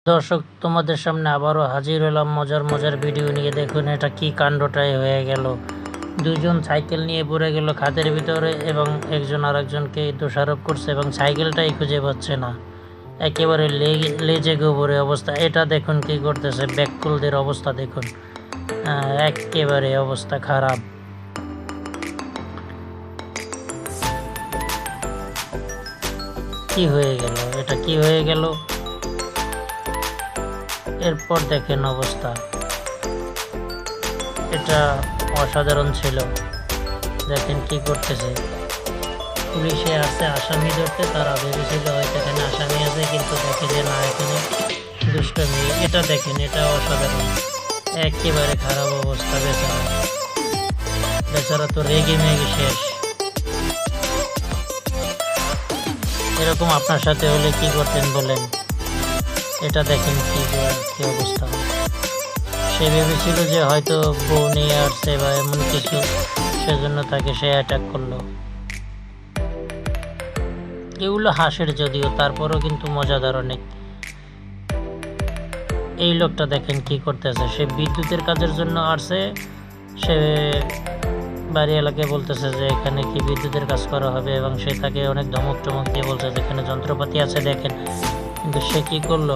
দর্শক, তোমাদের সামনে আবারও হাজির হলাম মজার মজার ভিডিও নিয়ে। দেখুন এটা কি কাণ্ডটাই হয়ে গেল। দুজন সাইকেল নিয়ে পড়ে গেল খাদের ভিতরে এবং একজন আরেকজনকে দোষারোপ করছে এবং সাইকেলটাই খুঁজে পাচ্ছে না। একেবারে লেজে গোবরে অবস্থা। এটা দেখুন কি করতেছে, ব্যাককুলদের অবস্থা দেখুন, একেবারে অবস্থা খারাপ। কি হয়ে গেল, এটা কি হয়ে গেল। এরপর দেখেন অবস্থা, এটা অসাধারণ ছিল। দেখেন কি করতেছে, পুলিশে আছে আসামি ধরতে। তারা ভেবেছিল হয়তো এখানে আসামি আছে, কিন্তু দেখে যে না, এখানে দুষ্টমি। এটা দেখেন, এটা অসাধারণ, একেবারে খারাপ অবস্থা। বেচারা বেচারা তো রেগে মেগে শেষ। এরকম আপনার সাথে হলে কি করতেন বলেন। এটা দেখেন কি অবস্থা। সে ভেবেছিল যে হয়তো বউ নিয়ে আসছে বা এমন কিছু, সেজন্য তাকে সে অ্যাটাক করলো। এগুলো হাসের যদিও, তারপরও কিন্তু মজাদার অনেক। এই লোকটা দেখেন কি করতেছে, সে বিদ্যুতের কাজের জন্য আসছে। সে বাড়ি এলাকায় বলতেছে যে এখানে কি বিদ্যুতের কাজ করা হবে, এবং সে তাকে অনেক ধমক টমক দিয়ে বলছে যেখানে যন্ত্রপাতি আছে দেখেন। কিন্তু সে কি করলো,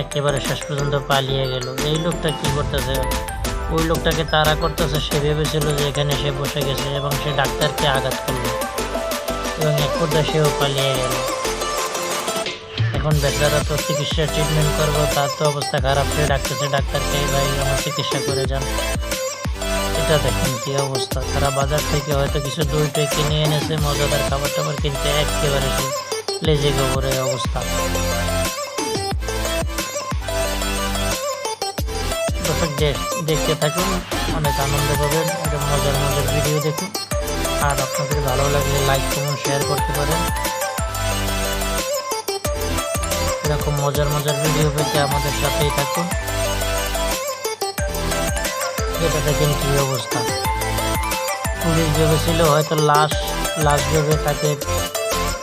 একেবারে শেষ পর্যন্ত পালিয়ে গেল। এই লোকটা কি করতেছে, ওই লোকটাকে তাড়া করতেছে। সে ভেবেছিল যে এখানে সে বসে গেছে এবং সে ডাক্তারকে আঘাত করলো এবং এক পর্যায়ে সেও পালিয়ে গেল। এখন বেচারা তো চিকিৎসা ট্রিটমেন্ট করবো, তার তো অবস্থা খারাপ। সে ডাকতেছে ডাক্তারকে, ভাই আমার চিকিৎসা করে যান। এটা দেখেন কি অবস্থা। তারা বাজার থেকে হয়তো কিছু দই টই কিনে এনেছে, মজাদার খাবার টাবার কিনতে, একেবারে সে লেজে গোবরে অবস্থা। দর্শক, দেখতে থাকুন, অনেক আনন্দ পাবেন। এটা মজার মজার ভিডিও দেখুন। আর আপনাদের ভালো লাগলে লাইক কমেন্ট শেয়ার করতে পারেন। এরকম মজার মজার ভিডিও পেতে আমাদের সাথেই থাকুন। এটা দেখেন কি অবস্থা। পুলিশ ভেবেছিল হয়তো লাশ ভেবে তাকে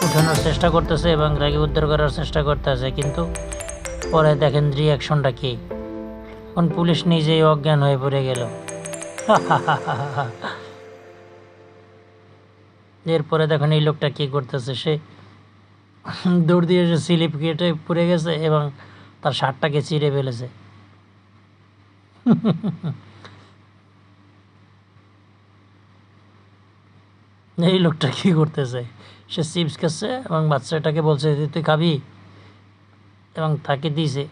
উঠানোর চেষ্টা করতেছে এবং তাকে উদ্ধার করার চেষ্টা করতেছে, কিন্তু পরে দেখেন রিয়াকশনটা কি। এখন পুলিশ নিজেই অজ্ঞান হয়ে পড়ে গেল। এরপরে দেখুন এই লোকটা কি করতেছে, সে দৌড় দিয়ে সে স্লিপ কেটে পড়ে গেছে এবং তার শার্টটাকে চিরে ফেলেছে। এই লোকটা কি করতেছে, সে চিপস খাচ্ছে এবং বাচ্চাটাকে বলছে তুই খাবি, এবং তাকে দিয়েছে।